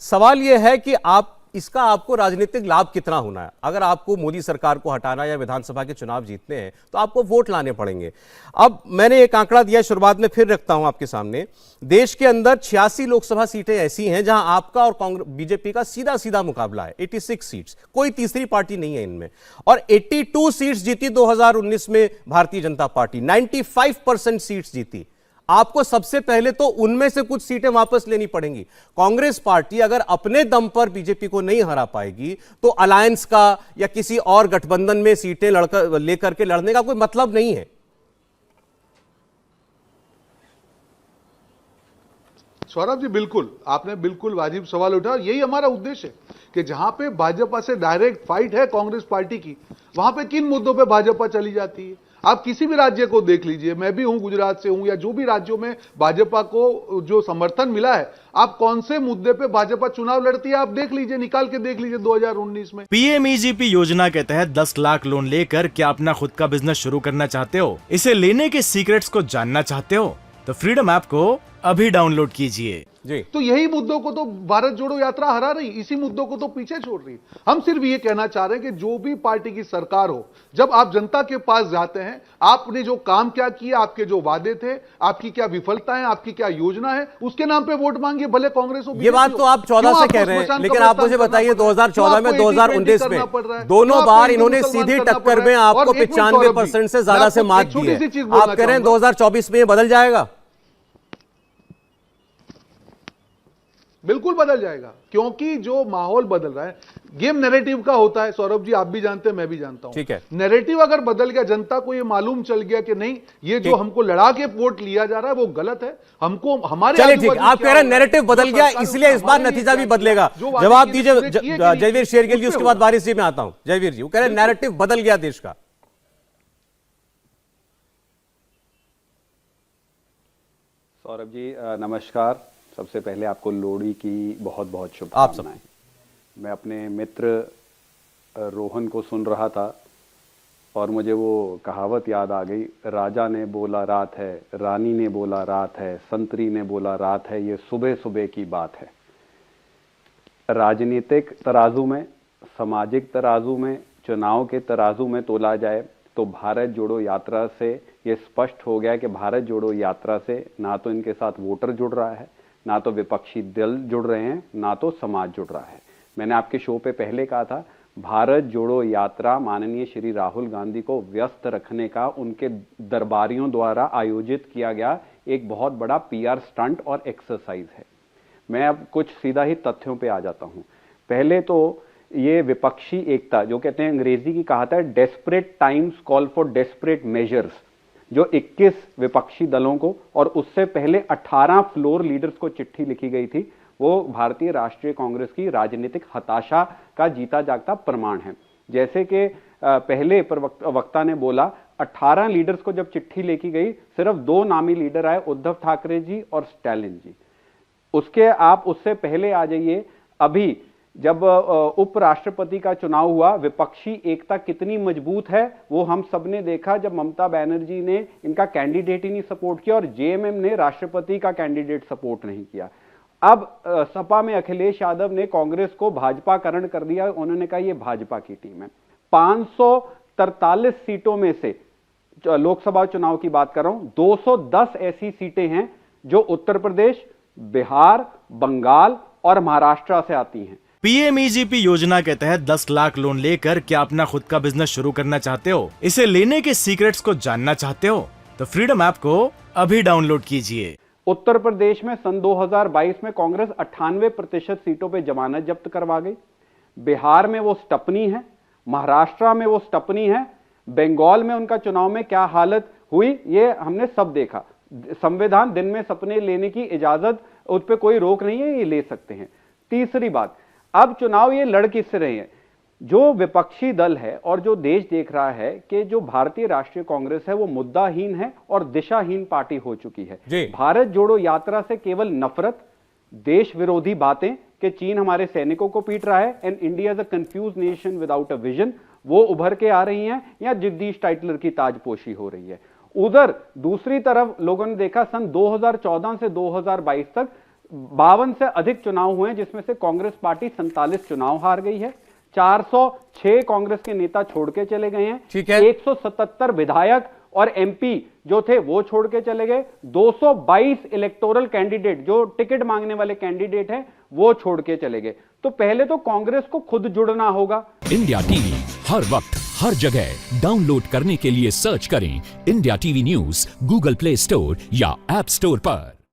सवाल यह है कि आप इसका आपको राजनीतिक लाभ कितना होना है। अगर आपको मोदी सरकार को हटाना या विधानसभा के चुनाव जीतने हैं तो आपको वोट लाने पड़ेंगे। अब मैंने एक आंकड़ा दिया शुरुआत में, फिर रखता हूं आपके सामने। देश के अंदर 86 लोकसभा सीटें ऐसी हैं जहां आपका और कांग्रेस बीजेपी का सीधा सीधा मुकाबला है। 86 सीट्स, कोई तीसरी पार्टी नहीं है इनमें। और 82 सीट्स जीती 2019 में भारतीय जनता पार्टी, 95% सीट्स जीती। आपको सबसे पहले तो उनमें से कुछ सीटें वापस लेनी पड़ेंगी। कांग्रेस पार्टी अगर अपने दम पर बीजेपी को नहीं हरा पाएगी तो अलायंस का या किसी और गठबंधन में सीटें लेकर के लड़ने का कोई मतलब नहीं है। सौरभ जी, बिल्कुल आपने बिल्कुल वाजिब सवाल उठाया और यही हमारा उद्देश्य है कि जहां पे भाजपा से डायरेक्ट फाइट है कांग्रेस पार्टी की, वहां पे किन मुद्दों पे भाजपा चली जाती है। आप किसी भी राज्य को देख लीजिए, मैं भी हूं गुजरात से हूं, या जो भी राज्यों में भाजपा को जो समर्थन मिला है, आप कौन से मुद्दे पे भाजपा चुनाव लड़ती है आप देख लीजिए, निकाल के देख लीजिए 2019 में। पीएमईजीपी योजना के तहत 10 लाख लोन लेकर क्या अपना खुद का बिजनेस शुरू करना चाहते हो? इसे लेने के सीक्रेट्स को जानना चाहते हो तो फ्रीडम ऐप को अभी डाउनलोड कीजिए। जी, तो यही मुद्दों को तो भारत जोड़ो यात्रा हरा रही, इसी मुद्दों को तो पीछे छोड़ रही। हम सिर्फ ये कहना चाह रहे हैं कि जो भी पार्टी की सरकार हो, जब आप जनता के पास जाते हैं, आपने जो काम क्या किया, आपके जो वादे थे, आपकी क्या विफलताएं, आपकी क्या योजना है, उसके नाम पे वोट मांगिए, भले कांग्रेस हो। ये बात तो आप 14 से कह रहे हैं, लेकिन आप मुझे बताइए 2014 में 2019 में दोनों बार इन्होंने सीधी टक्कर में आपको 95% से ज्यादा से मात दी है। आप कह रहे हैं 2024 में ये बदल जाएगा? बिल्कुल बदल जाएगा, क्योंकि जो माहौल बदल रहा है, गेम नैरेटिव का होता है। सौरभ जी, आप भी जानते हैं, मैं भी जानता हूं। ठीक है, नैरेटिव अगर बदल गया, जनता को ये मालूम चल गया कि नहीं, ये जो हमको लड़ा के वोट लिया जा रहा है वो गलत है, हमको हमारे चलिए ठीक, आप कह रहे हैं नैरेटिव बदल गया इसलिए इस बार नतीजा भी बदलेगा। जवाब दीजिए जयवीर शेरगिल जी, उसके बाद वारिस जी में आता हूं। जयवीर जी, वो कह रहे हैं नैरेटिव बदल गया देश का। सौरभ जी नमस्कार। सबसे पहले आपको लोहड़ी की बहुत बहुत शुभकामनाएं। मैं अपने मित्र रोहन को सुन रहा था और मुझे वो कहावत याद आ गई, राजा ने बोला रात है, रानी ने बोला रात है, संतरी ने बोला रात है, ये सुबह सुबह की बात है। राजनीतिक तराजू में, सामाजिक तराजू में, चुनाव के तराजू में तोला जाए तो भारत जोड़ो यात्रा से ये स्पष्ट हो गया कि भारत जोड़ो यात्रा से ना तो इनके साथ वोटर जुड़ रहा है, ना तो विपक्षी दल जुड़ रहे हैं, ना तो समाज जुड़ रहा है। मैंने आपके शो पे पहले कहा था, भारत जोड़ो यात्रा माननीय श्री राहुल गांधी को व्यस्त रखने का उनके दरबारियों द्वारा आयोजित किया गया एक बहुत बड़ा पीआर स्टंट और एक्सरसाइज है। मैं अब कुछ सीधा ही तथ्यों पे आ जाता हूं। पहले तो ये विपक्षी एकता, जो कहते हैं, अंग्रेजी की कहावत है, desperate times call for desperate measures, जो 21 विपक्षी दलों को और उससे पहले 18 फ्लोर लीडर्स को चिट्ठी लिखी गई थी, वो भारतीय राष्ट्रीय कांग्रेस की राजनीतिक हताशा का जीता जागता प्रमाण है। जैसे कि पहले वक्ता ने बोला, 18 लीडर्स को जब चिट्ठी लिखी गई, सिर्फ 2 नामी लीडर आए, उद्धव ठाकरे जी और स्टालिन जी। उससे पहले आ जाइए, अभी जब उपराष्ट्रपति का चुनाव हुआ, विपक्षी एकता कितनी मजबूत है वो हम सबने देखा, जब ममता बनर्जी ने इनका कैंडिडेट ही नहीं सपोर्ट किया और जेएमएम ने राष्ट्रपति का कैंडिडेट सपोर्ट नहीं किया। अब सपा में अखिलेश यादव ने कांग्रेस को भाजपाकरण कर दिया, उन्होंने कहा ये भाजपा की टीम है। 543 सीटों में से, लोकसभा चुनाव की बात कर रहा हूं, 210 ऐसी सीटें हैं जो उत्तर प्रदेश, बिहार, बंगाल और महाराष्ट्र से आती हैं। पीएमईजीपी योजना के तहत 10 लाख लोन लेकर क्या अपना खुद का बिजनेस शुरू करना चाहते हो? इसे लेने के सीक्रेट्स को जानना चाहते हो तो फ्रीडम ऐप को अभी डाउनलोड कीजिए। उत्तर प्रदेश में सन 2022 में कांग्रेस 98% सीटों पे जमानत जब्त करवा गई। बिहार में वो स्टपनी है, महाराष्ट्र में वो स्टपनी है, बंगाल में उनका चुनाव में क्या हालत हुई ये हमने सब देखा। संविधान दिन में सपने लेने की इजाजत, उस पर कोई रोक नहीं है, ये ले सकते हैं। तीसरी बात, अब चुनाव ये लड़ किससे रहे हैं? जो विपक्षी दल है और जो देश देख रहा है कि जो भारतीय राष्ट्रीय कांग्रेस है वो मुद्दाहीन है और दिशाहीन पार्टी हो चुकी है। भारत जोड़ो यात्रा से केवल नफरत, देश विरोधी बातें कि चीन हमारे सैनिकों को पीट रहा है and India is a confuse nation without a vision, वो उभर के आ रही हैं, या जगदीश टाइटलर की ताजपोशी हो रही है। उधर दूसरी तरफ लोगों ने देखा सन 2014 से 2022 तक 52 से अधिक चुनाव हुए हैं, जिसमें से कांग्रेस पार्टी 47 चुनाव हार गई है। 406 कांग्रेस के नेता छोड़ के चले गए हैं। ठीक है। 177 विधायक और एमपी जो थे वो छोड़ के चले गए। 222 इलेक्टोरल कैंडिडेट जो टिकट मांगने वाले कैंडिडेट हैं वो छोड़ के चले गए। तो पहले तो कांग्रेस को खुद जुड़ना होगा। इंडिया टीवी हर वक्त हर जगह डाउनलोड करने के लिए सर्च करें India TV news Google play store या ऐप स्टोर पर।